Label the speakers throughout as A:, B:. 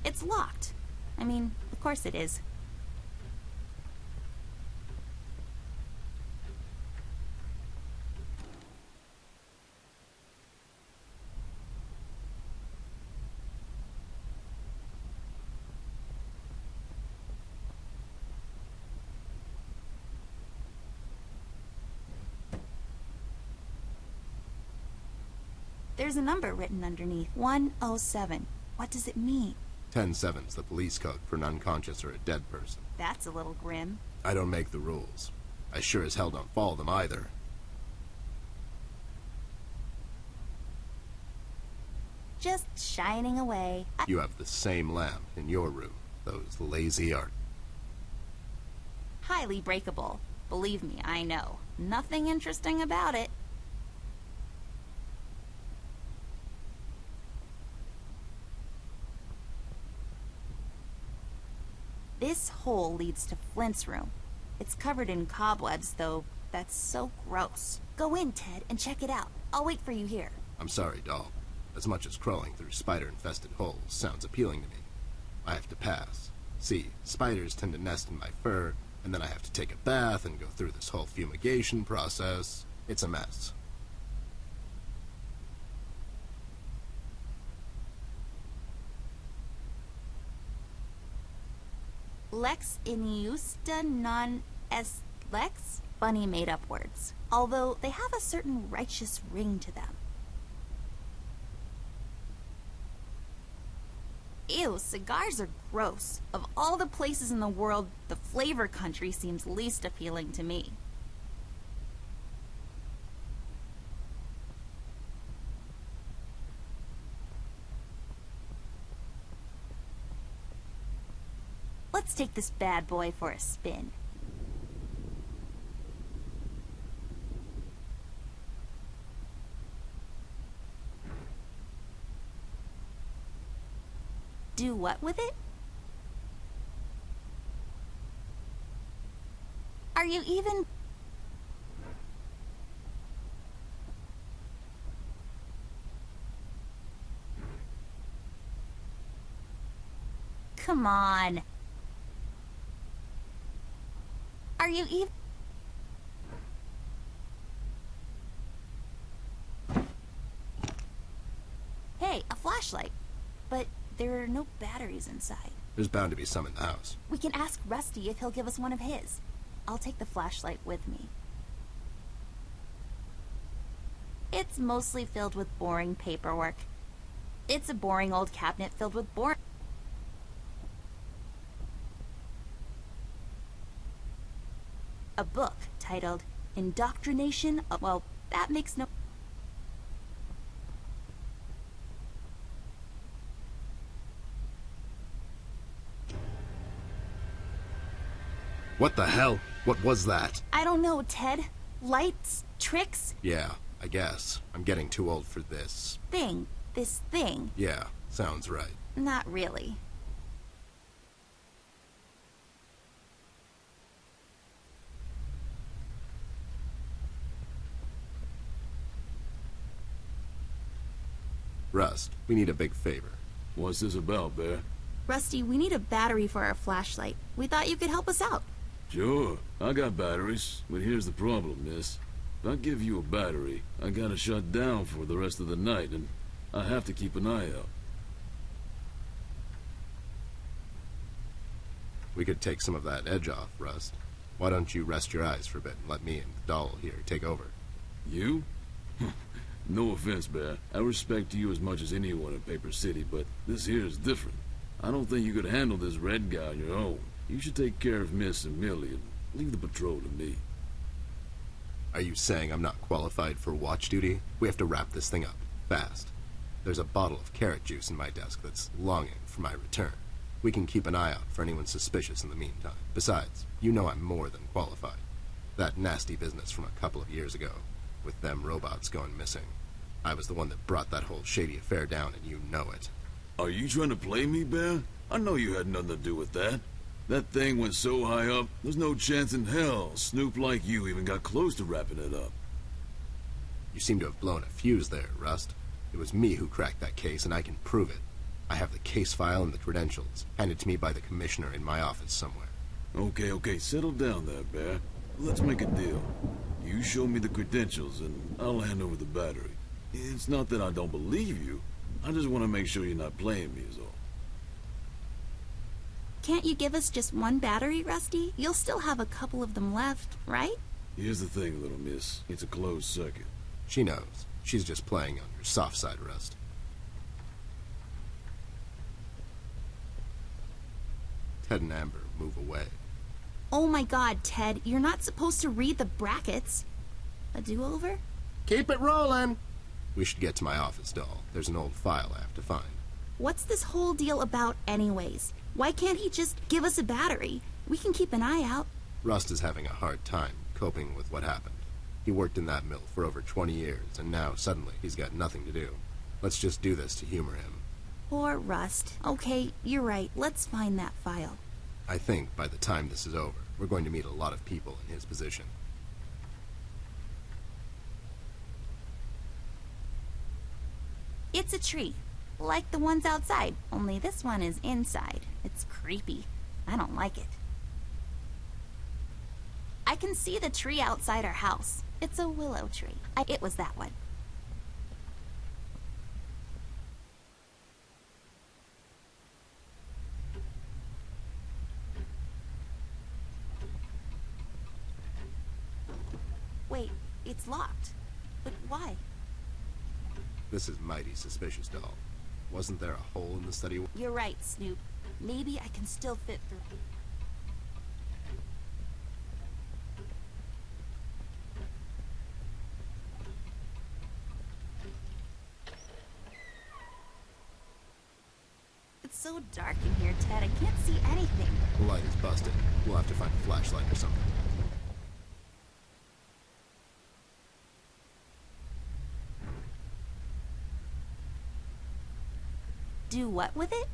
A: It's locked. I mean, of course it is. There's a number written underneath. 107. What does it mean?
B: 10-7's the police code for an unconscious or a dead person.
A: That's a little grim.
B: I don't make the rules. I sure as hell don't follow them either.
A: Just shining away.
B: You have the same lamp in your room. Those lazy art.
A: Highly breakable. Believe me, I know. Nothing interesting about it. This hole leads to Flint's room. It's covered in cobwebs, though that's so gross. Go in, Ted, and check it out. I'll wait for you here.
B: I'm sorry, doll. As much as crawling through spider-infested holes sounds appealing to me, I have to pass. See, spiders tend to nest in my fur, and then I have to take a bath and go through this whole fumigation process. It's a mess.
A: Lex iniusta non est lex? Funny made-up words. Although they have a certain righteous ring to them. Ew, cigars are gross. Of all the places in the world, the flavor country seems least appealing to me. Let's take this bad boy for a spin. Do what with it? Are you even... Come on. Are you even... Hey, a flashlight. But there are no batteries inside.
B: There's bound to be some in the house.
A: We can ask Rusty if he'll give us one of his. I'll take the flashlight with me. It's mostly filled with boring paperwork. It's a boring old cabinet filled with boring... A book titled Indoctrination of... Well, that makes no...
B: What the hell? What was that?
A: I don't know, Ted. Lights? Tricks?
B: Yeah, I guess. I'm getting too old for this.
A: Thing. This thing.
B: Yeah, sounds right.
A: Not really.
B: Rust, we need a big favor.
C: What's this about, Bear?
A: Rusty, we need a battery for our flashlight. We thought you could help us out.
C: Sure, I got batteries, but here's the problem, miss. If I give you a battery, I gotta shut down for the rest of the night, and I have to keep an eye out.
B: We could take some of that edge off, Rust. Why don't you rest your eyes for a bit and let me and the doll here take over?
C: You? No offense, Bear. I respect you as much as anyone in Paper City, but this here is different. I don't think you could handle this red guy on your own. You should take care of Miss and Millie and leave the patrol to me.
B: Are you saying I'm not qualified for watch duty? We have to wrap this thing up, fast. There's a bottle of carrot juice in my desk that's longing for my return. We can keep an eye out for anyone suspicious in the meantime. Besides, you know I'm more than qualified. That nasty business from a couple of years ago, with them robots going missing. I was the one that brought that whole shady affair down, and you know it.
C: Are you trying to play me, Bear? I know you had nothing to do with that. That thing went so high up, there's no chance in hell Snoop like you even got close to wrapping it up.
B: You seem to have blown a fuse there, Rust. It was me who cracked that case, and I can prove it. I have the case file and the credentials, handed to me by the commissioner in my office somewhere.
C: Okay, settle down there, Bear. Let's make a deal. You show me the credentials, and I'll hand over the battery. It's not that I don't believe you. I just want to make sure you're not playing me is all.
A: Can't you give us just one battery, Rusty? You'll still have a couple of them left, right?
C: Here's the thing, little miss. It's a closed circuit.
B: She knows. She's just playing on your soft side, Rust. Ted and Amber move away.
A: Oh my god, Ted, you're not supposed to read the brackets. A do-over?
B: Keep it rolling! We should get to my office, doll. There's an old file I have to find.
A: What's this whole deal about anyways? Why can't he just give us a battery? We can keep an eye out.
B: Rust is having a hard time coping with what happened. He worked in that mill for over 20 years, and now suddenly he's got nothing to do. Let's just do this to humor him.
A: Poor Rust. Okay, you're right. Let's find that file.
B: I think by the time this is over, we're going to meet a lot of people in his position.
A: It's a tree. Like the ones outside, only this one is inside. It's creepy. I don't like it. I can see the tree outside our house. It's a willow tree. It was that one. Wait, it's locked. But why?
B: This is mighty suspicious, doll. Wasn't there a hole in the study?
A: You're right, Snoop. Maybe I can still fit through. It's so dark in here, Ted. I can't see anything.
B: The light is busted. We'll have to find a flashlight or something.
A: Do what with it?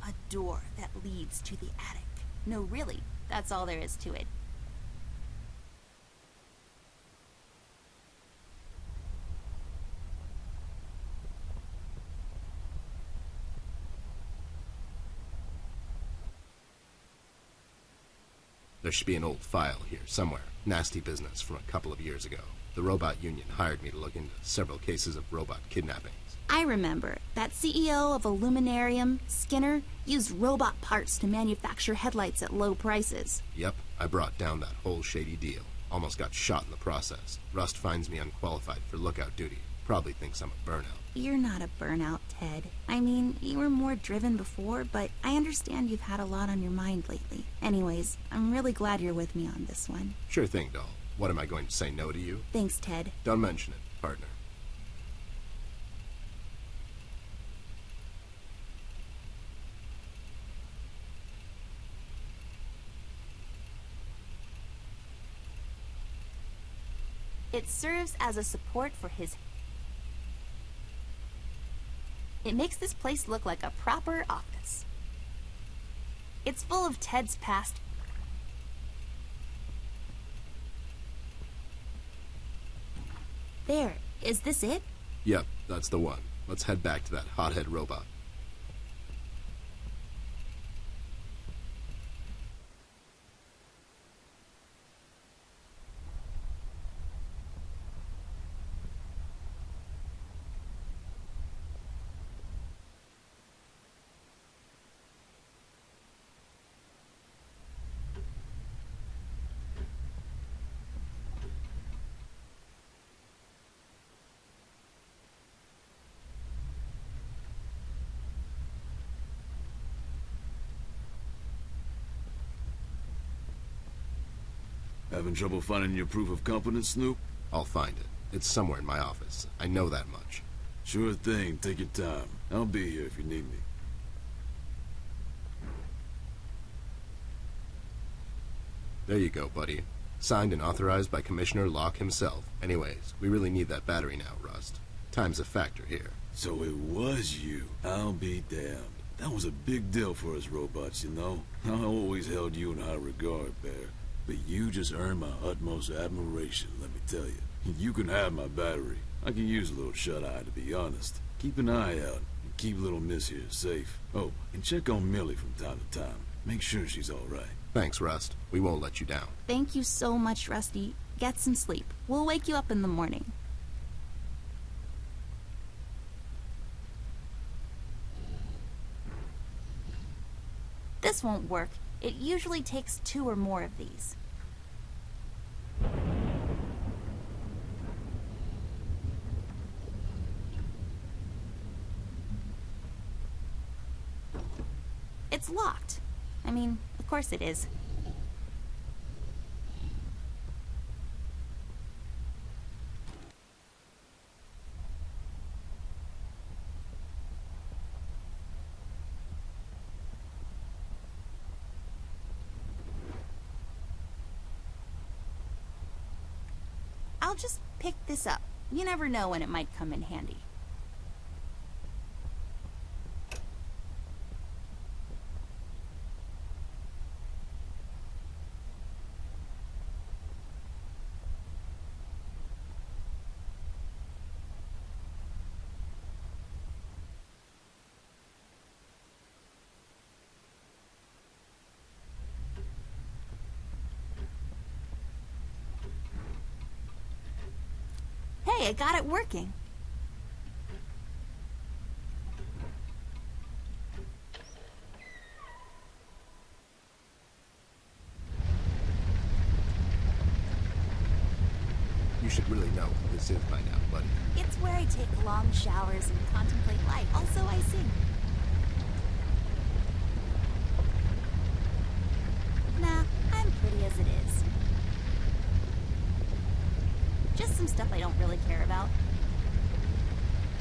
A: A door that leads to the attic. No, really, that's all there is to it.
B: There should be an old file here somewhere. Nasty business from a couple of years ago. The robot union hired me to look into several cases of robot kidnappings.
A: I remember. That CEO of Illuminarium, Skinner, used robot parts to manufacture headlights at low prices.
B: Yep, I brought down that whole shady deal. Almost got shot in the process. Rust finds me unqualified for lookout duty. Probably thinks I'm a burnout.
A: You're not a burnout, Ted. I mean, you were more driven before, but I understand you've had a lot on your mind lately. Anyways, I'm really glad you're with me on this one.
B: Sure thing, doll. What, am I going to say no to you?
A: Thanks, Ted.
B: Don't mention it, partner.
A: It serves as a support for his... It makes this place look like a proper office. It's full of Ted's past... There. Is this it?
B: Yep, that's the one. Let's head back to that hothead robot.
C: Having trouble finding your proof of competence, Snoop?
B: I'll find it. It's somewhere in my office. I know that much.
C: Sure thing. Take your time. I'll be here if you need me.
B: There you go, buddy. Signed and authorized by Commissioner Locke himself. Anyways, we really need that battery now, Rust. Time's a factor here.
C: So it was you. I'll be damned. That was a big deal for us robots, you know. I always held you in high regard, Bear. But you just earned my utmost admiration, let me tell you. You can have my battery. I can use a little shut-eye, to be honest. Keep an eye out. keep little miss here safe. Oh, and check on Millie from time to time. Make sure she's all right.
B: Thanks, Rust. We won't let you down.
A: Thank you so much, Rusty. Get some sleep. We'll wake you up in the morning. This won't work. It usually takes 2 or more of these. It's locked. I mean, of course it is. I'll just pick this up. You never know when it might come in handy. Hey, I got it working.
B: You should really know what this is by now, buddy.
A: It's where I take long showers and contemplate life. Also, I sing. Nah, I'm pretty as it is. Just some stuff I don't really care about.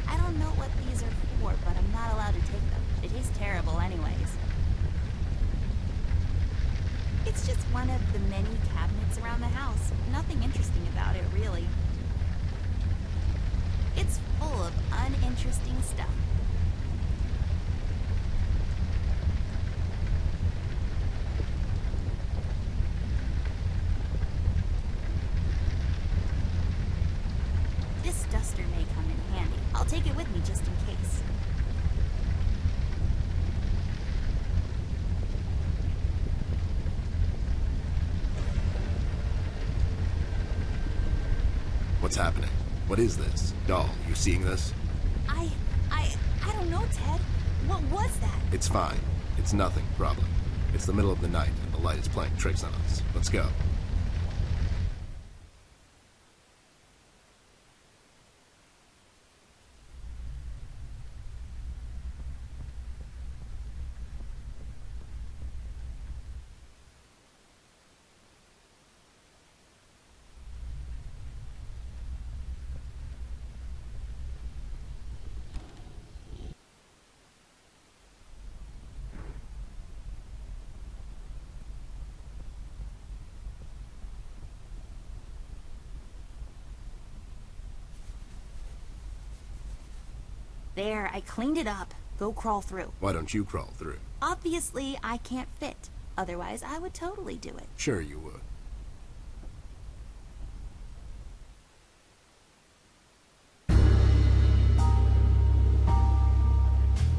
A: I don't know what these are for, but I'm not allowed to take them. They taste terrible anyways. It's just one of the many cabinets around the house. Nothing interesting about it, really. It's full of uninteresting stuff. This duster may come in handy. I'll take it with me just in case.
B: What's happening? What is this? Doll, you seeing this?
A: I don't know, Ted. What was that?
B: It's fine. It's nothing, probably. It's the middle of the night, and the light is playing tricks on us. Let's go.
A: There, I cleaned it up. Go crawl through.
B: Why don't you crawl through?
A: Obviously, I can't fit. Otherwise, I would totally do it.
B: Sure you would.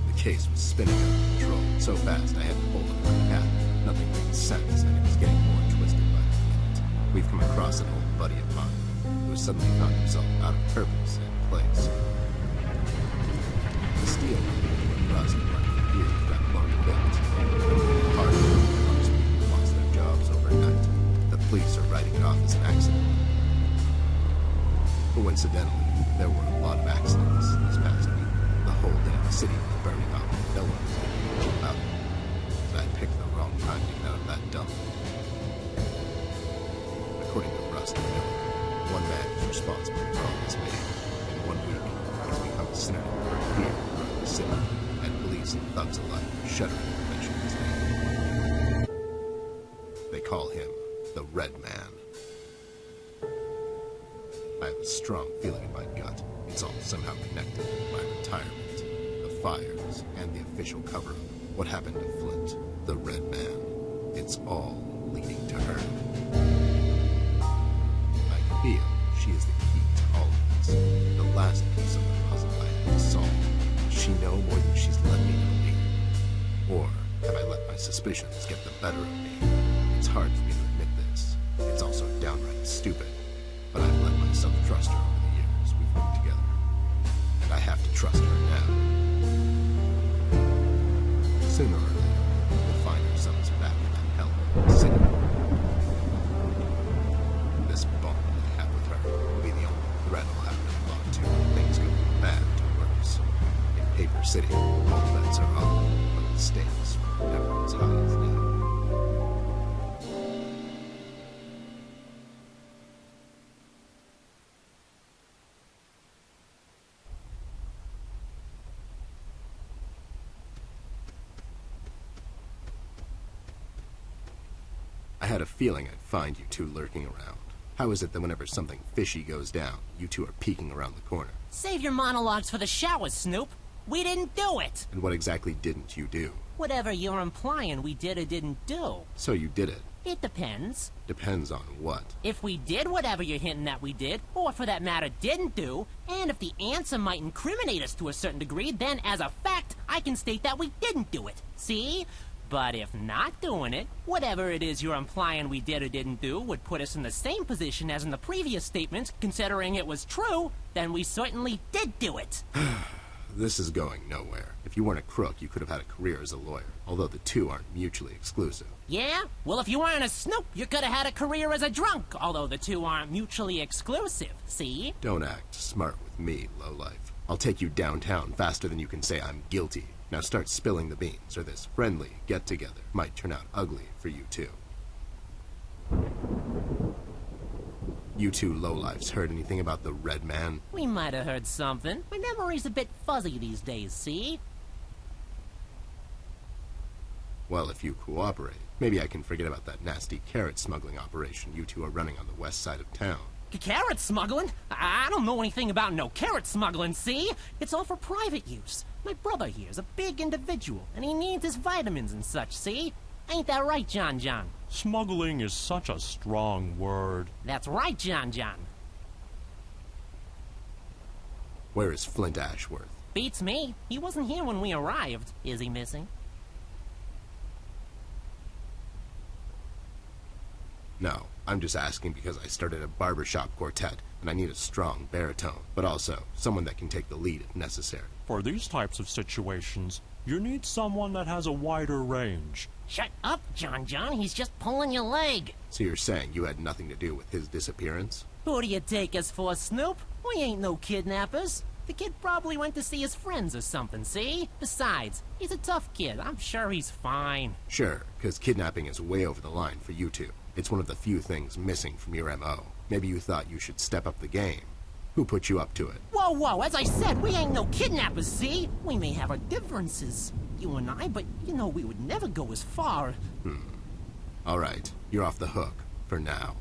B: The case was spinning out of control so fast I had to hold it like a cat. Nothing made sense, and it was getting more twisted by the minute. We've come across an old buddy of mine who suddenly found himself out of purpose and place. The steel rust running gear got blown to bits. Hard most people lost their jobs overnight. The police are writing it off as an accident. Coincidentally, there were a lot of accidents this past week. The whole damn city was burning up. No one was doing about it. But I picked the wrong time to get out of that dump. According to Rust and Miller, one man is responsible for all this mayhem. In 1 week, he's become a synonym for fear throughout the city, and police and thugs alike shudder to mention his name. They call him the Red Man. I have a strong feeling in my gut. It's all somehow connected. My retirement, the fires, and the official cover-up. What happened to Flint, the Red Man. It's all leading to her. I feel she is the key to all of this. The last piece of the puzzle I have to solve. Does she know more than Or have I let my suspicions get the better of me? It's hard for me to admit this. It's also downright stupid. But I've let myself trust her over the years we've worked together. And I have to trust her now. Sooner or later, we'll find ourselves back in that hell city. This bond I have with her will be the only thread I'll have to belong to when things go from bad to worse. In Paper City, all bets are off, but the stakes are never as high as now. I had a feeling I'd find you two lurking around. How is it that whenever something fishy goes down, you two are peeking around the corner?
D: Save your monologues for the shower, Snoop. We didn't do it.
B: And what exactly didn't you do?
D: Whatever you're implying we did or didn't do.
B: So you did it.
D: It depends.
B: Depends on what?
D: If we did whatever you're hinting that we did, or for that matter didn't do, and if the answer might incriminate us to a certain degree, then as a fact, I can state that we didn't do it. See? But if not doing it, whatever it is you're implying we did or didn't do would put us in the same position as in the previous statement, considering it was true, then we certainly did do it.
B: This is going nowhere. If you weren't a crook, you could have had a career as a lawyer, although the two aren't mutually exclusive.
D: Yeah? Well, if you weren't a Snoop, you could have had a career as a drunk, although the two aren't mutually exclusive. See?
B: Don't act smart with me, lowlife. I'll take you downtown faster than you can say I'm guilty. Now start spilling the beans, or this friendly get-together might turn out ugly for you two. You two lowlifes heard anything about the Red Man?
D: We might have heard something. My memory's a bit fuzzy these days, see?
B: Well, if you cooperate, maybe I can forget about that nasty carrot smuggling operation you two are running on the west side of town.
D: Carrot smuggling? I don't know anything about no carrot smuggling, see? It's all for private use. My brother here's a big individual, and he needs his vitamins and such, see? Ain't that right, John John?
E: Smuggling is such a strong word.
D: That's right, John John.
B: Where is Flint Ashworth?
D: Beats me. He wasn't here when we arrived. Is he missing?
B: No, I'm just asking because I started a barbershop quartet, and I need a strong baritone, but also someone that can take the lead if necessary.
E: For these types of situations, you need someone that has a wider range.
D: Shut up, John John. He's just pulling your leg.
B: So you're saying you had nothing to do with his disappearance?
D: Who do you take us for, Snoop? We ain't no kidnappers. The kid probably went to see his friends or something, see? Besides, he's a tough kid. I'm sure he's fine.
B: Sure, because kidnapping is way over the line for you two. It's one of the few things missing from your M.O. Maybe you thought you should step up the game. Who put you up to it?
D: Whoa, whoa, as I said, we ain't no kidnappers, see? We may have our differences, you and I, but you know we would never go as far.
B: All right, you're off the hook, for now.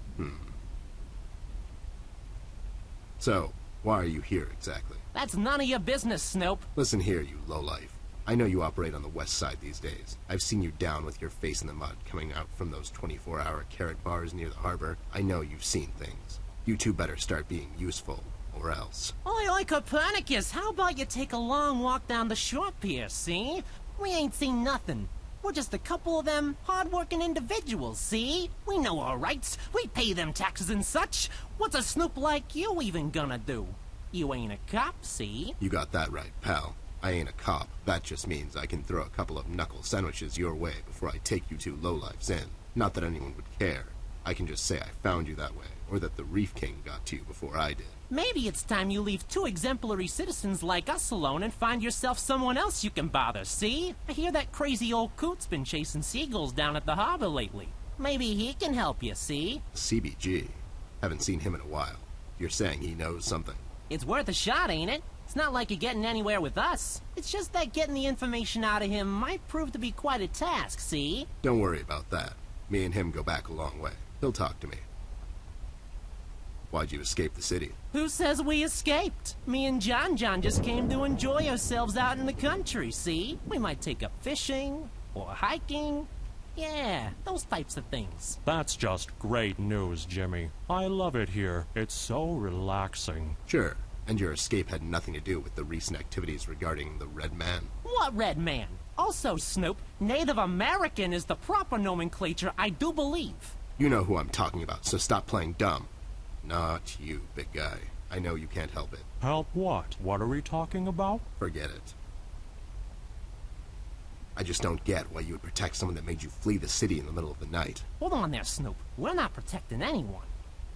B: So, why are you here exactly?
D: That's none of your business, Snoop.
B: Listen here, you lowlife. I know you operate on the west side these days. I've seen you down with your face in the mud coming out from those 24-hour carrot bars near the harbor. I know you've seen things. You two better start being useful, or else.
D: Oi, Copernicus, how about you take a long walk down the shore pier, see? We ain't seen nothing. We're just a couple of them hard-working individuals, see? We know our rights. We pay them taxes and such. What's a Snoop like you even gonna do? You ain't a cop, see?
B: You got that right, pal. I ain't a cop. That just means I can throw a couple of knuckle sandwiches your way before I take you two lowlifes in. Not that anyone would care. I can just say I found you that way, or that the Reef King got to you before I did.
D: Maybe it's time you leave two exemplary citizens like us alone and find yourself someone else you can bother, see? I hear that crazy old coot's been chasing seagulls down at the harbor lately. Maybe he can help you, see?
B: CBG. Haven't seen him in a while. You're saying he knows something.
D: It's worth a shot, ain't it? It's not like you're getting anywhere with us. It's just that getting the information out of him might prove to be quite a task, see?
B: Don't worry about that. Me and him go back a long way. He'll talk to me. Why'd you escape the city?
D: Who says we escaped? Me and John just came to enjoy ourselves out in the country, see? We might take up fishing, or hiking. Yeah, those types of things.
E: That's just great news, Jimmy. I love it here. It's so relaxing.
B: Sure, and your escape had nothing to do with the recent activities regarding the Red Man.
D: What Red Man? Also, Snoop, Native American is the proper nomenclature, I do believe.
B: You know who I'm talking about, so stop playing dumb. Not you, big guy. I know you can't help it.
E: Help what? What are we talking about?
B: Forget it. I just don't get why you would protect someone that made you flee the city in the middle of the night.
D: Hold on there, Snoop. We're not protecting anyone.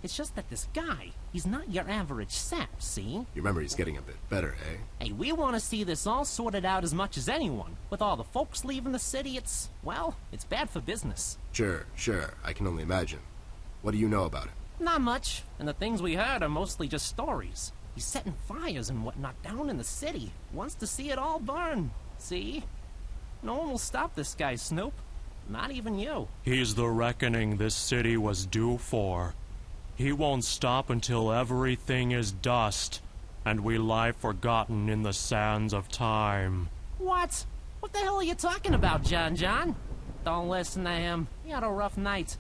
D: It's just that this guy, he's not your average sap, see?
B: Your memory's getting a bit better, eh?
D: Hey, we want to see this all sorted out as much as anyone. With all the folks leaving the city, well, it's bad for business.
B: Sure. I can only imagine. What do you know about it?
D: Not much, and the things we heard are mostly just stories. He's setting fires and whatnot down in the city. Wants to see it all burn. See? No one will stop this guy, Snoop. Not even you.
E: He's the reckoning this city was due for. He won't stop until everything is dust, and we lie forgotten in the sands of time.
D: What? What the hell are you talking about, John? Don't listen to him. He had a rough night.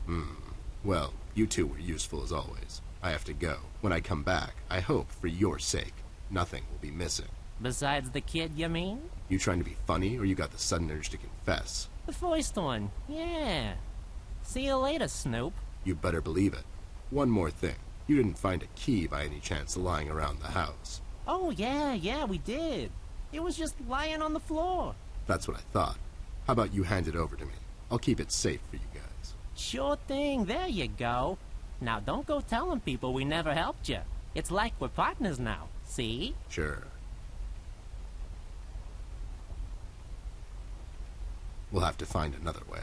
B: Well, you two were useful as always. I have to go. When I come back, I hope, for your sake, nothing will be missing.
D: Besides the kid, you mean?
B: You trying to be funny, or you got the sudden urge to confess?
D: The first one, yeah. See you later, Snoop.
B: You better believe it. One more thing. You didn't find a key by any chance lying around the house.
D: Oh, yeah, we did. It was just lying on the floor.
B: That's what I thought. How about you hand it over to me? I'll keep it safe for you guys.
D: Sure thing, there you go. Now don't go telling people we never helped you. It's like we're partners now, see?
B: Sure. We'll have to find another way.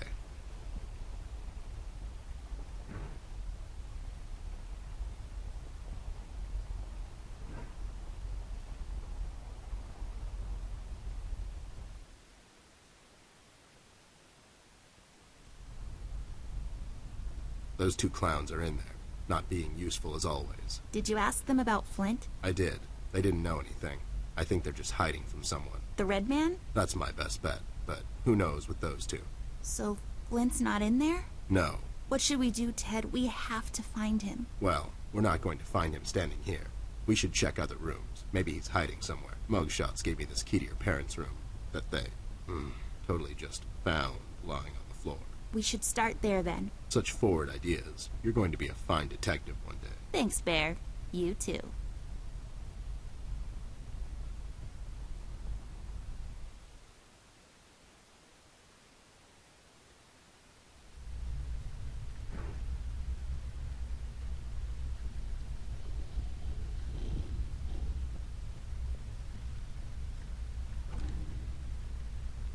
B: Those two clowns are in there, not being useful as always.
A: Did you ask them about Flint?
B: I did. They didn't know anything. I think they're just hiding from someone.
A: The red man?
B: That's my best bet, but who knows with those two.
A: So Flint's not in there?
B: No.
A: What should we do, Ted? We have to find him.
B: Well, we're not going to find him standing here. We should check other rooms. Maybe he's hiding somewhere. Mugshots gave me this key to your parents' room that they, totally just found lying on the floor.
A: We should start there then.
B: Such forward ideas. You're going to be a fine detective one day.
A: Thanks, Bear. You too.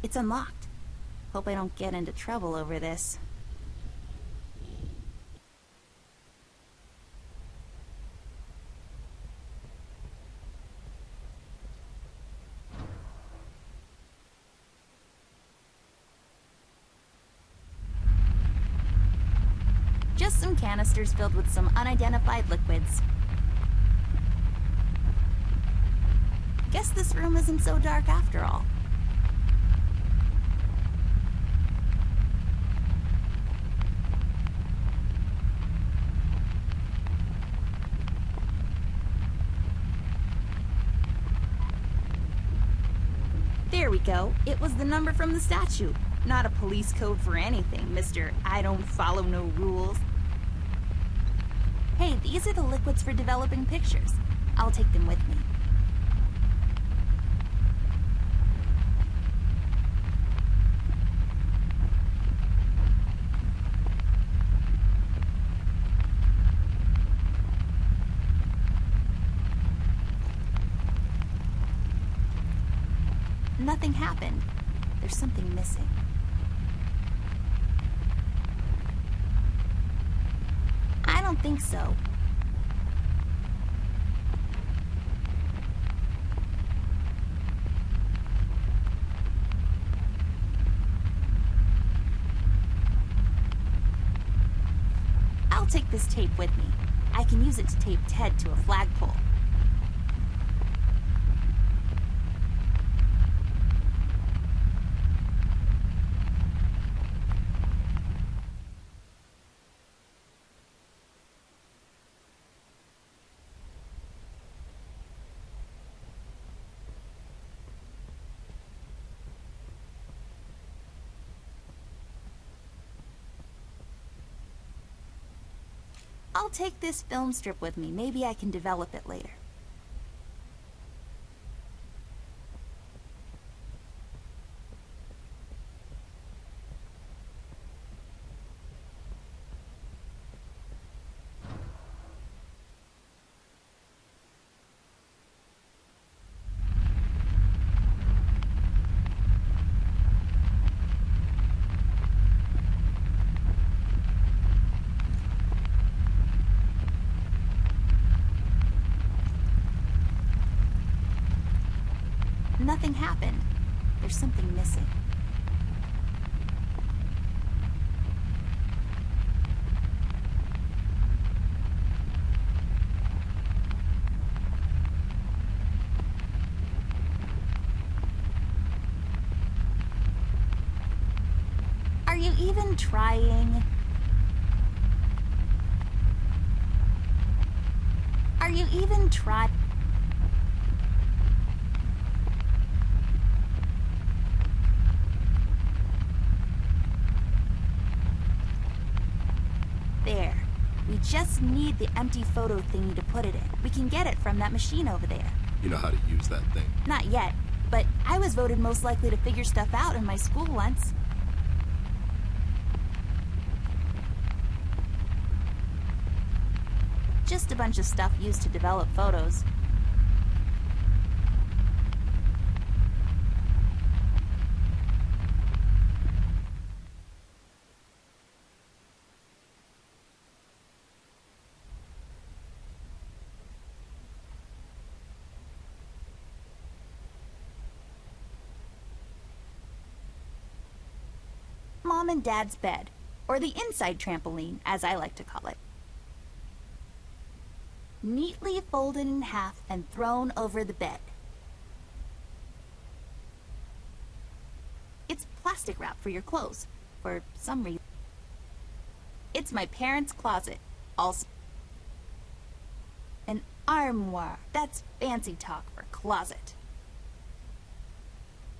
A: It's unlocked. Hope I don't get into trouble over this. Just some canisters filled with some unidentified liquids. Guess this room isn't so dark after all. There we go. It was the number from the statue. Not a police code for anything, Mr. I don't follow no rules. Hey, these are the liquids for developing pictures. I'll take them with me. Nothing happened. There's something missing. I don't think so. I'll take this tape with me. I can use it to tape Ted to a flagpole. I'll take this film strip with me. Maybe I can develop it later. Nothing happened. There's something missing. Are you even trying? Are you even trying? There. We just need the empty photo thingy to put it in. We can get it from that machine over there.
B: You know how to use that thing?
A: Not yet, but I was voted most likely to figure stuff out in my school once. Just a bunch of stuff used to develop photos. Mom and Dad's bed, or the inside trampoline, as I like to call it. Neatly folded in half and thrown over the bed. It's plastic wrap for your clothes, for some reason. It's my parents' closet, also. An armoire, that's fancy talk for closet.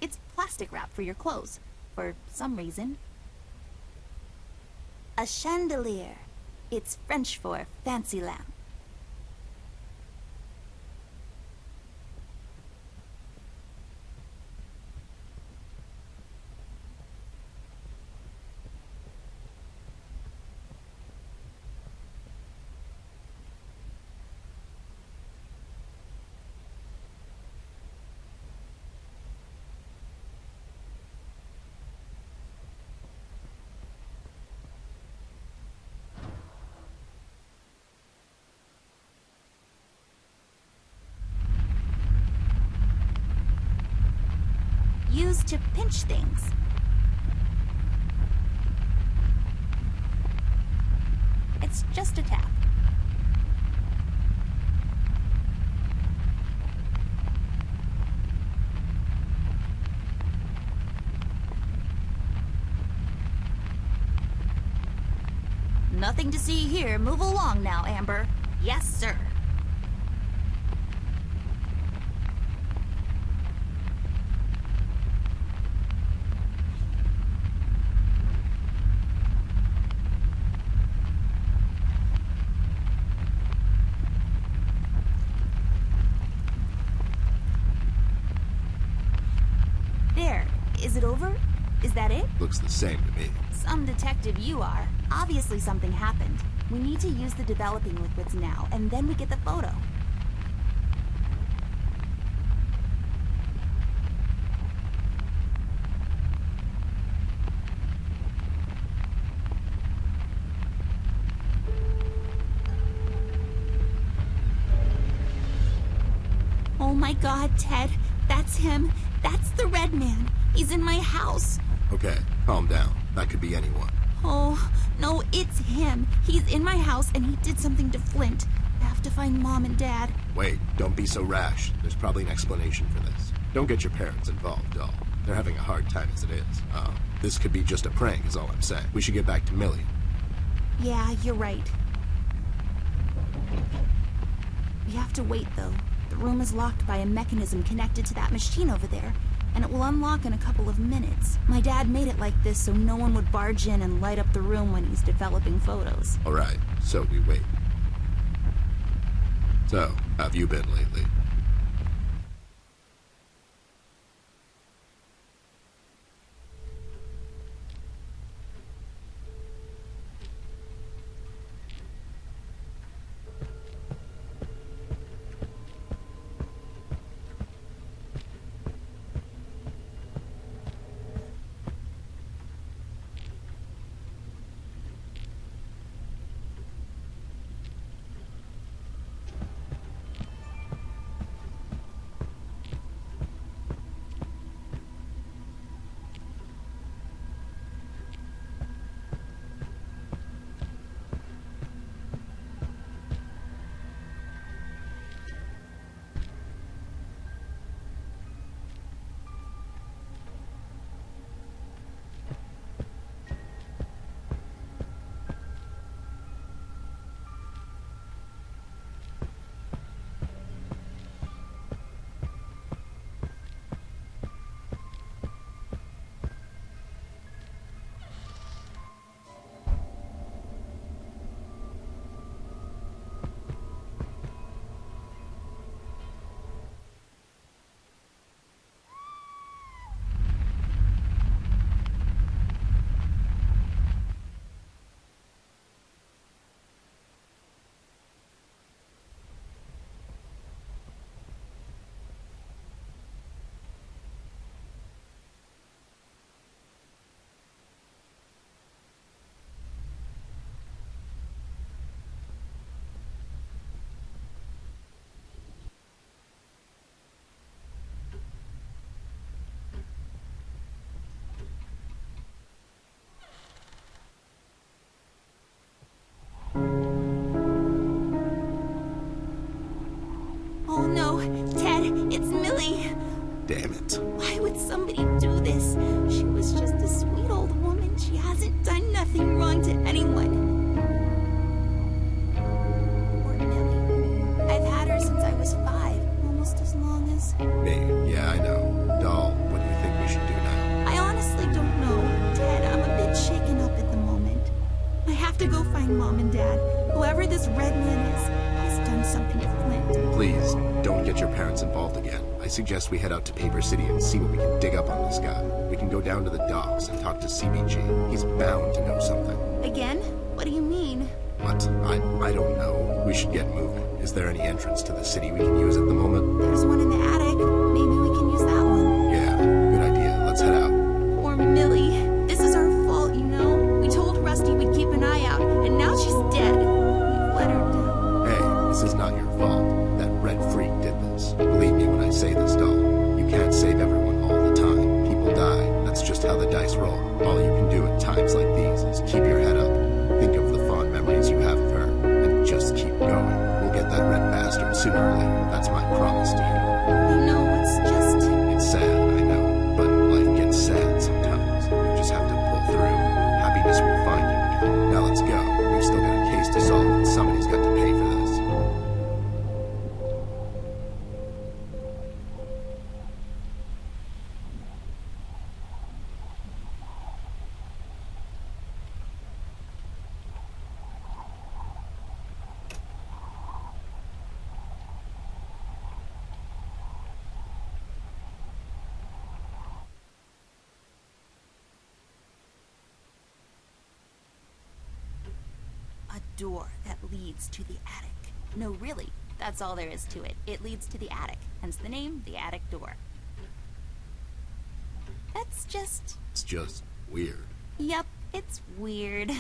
A: It's plastic wrap for your clothes, for some reason. A chandelier, it's French for fancy lamp. Used to pinch things. It's just a tap. Nothing to see here. Move along now, Amber. Yes, sir. There. Is it over? Is that it?
B: Looks the same to me.
A: Some detective you are. Obviously something happened. We need to use the developing liquids now, and then we get the photo. Oh my God, Ted. That's him. That's the red man. He's in my house.
B: Okay, calm down. That could be anyone.
A: Oh, no, it's him. He's in my house and he did something to Flint. I have to find Mom and Dad.
B: Wait, don't be so rash. There's probably an explanation for this. Don't get your parents involved, doll. They're having a hard time as it is. This could be just a prank is all I'm saying. We should get back to Millie.
A: Yeah, you're right. We have to wait, though. The room is locked by a mechanism connected to that machine over there, and it will unlock in a couple of minutes. My dad made it like this so no one would barge in and light up the room when he's developing photos.
B: All right, so we wait. So, how have you been lately?
A: Oh no, Ted, it's Millie.
B: Damn it.
A: Why would somebody do this? She was just a sweet old woman. She hasn't done nothing wrong to anyone. Poor Millie. I've had her since I was 5, almost as long as...
B: Me, yeah, I know. Doll, what do you think we should do now?
A: I honestly don't know. Ted, I'm a bit shaken up at the moment. I have to go find Mom and Dad. Whoever this red man is, he's done something to Flint.
B: Please, don't get your parents involved again. I suggest we head out to Paper City and see what we can dig up on this guy. We can go down to the docks and talk to CBG. He's bound to know something.
A: Again? What do you mean?
B: What? I don't know. We should get moving. Is there any entrance to the city we can use at the moment?
A: There's one in the attic. Maybe we can use that one.
B: Yeah, good idea. Let's head out.
A: Poor Millie. This is our fault, you know? We told Rusty we'd keep an eye out, and now she's dead. We've let her down.
B: Hey, this is not your fault. That red freak did this. Believe me when I say this, doll. You can't save everyone all the time. People die. That's just how the dice roll. All you can do at times like these is keep your head up. Think of the fond memories you have of her, and just keep going. We'll get that red bastard sooner or later. That's my promise to you.
A: I know, it's just...
B: It's sad, I know, but life gets sad sometimes. You just have to pull through. Happiness will find you again. Now let's go. We've still got a case to solve, and somebody's got to pay for this.
A: A door that leads to the attic. No, really, that's all there is to it. It leads to the attic, hence the name, the attic door. That's just...
B: It's just weird.
A: Yep, it's weird.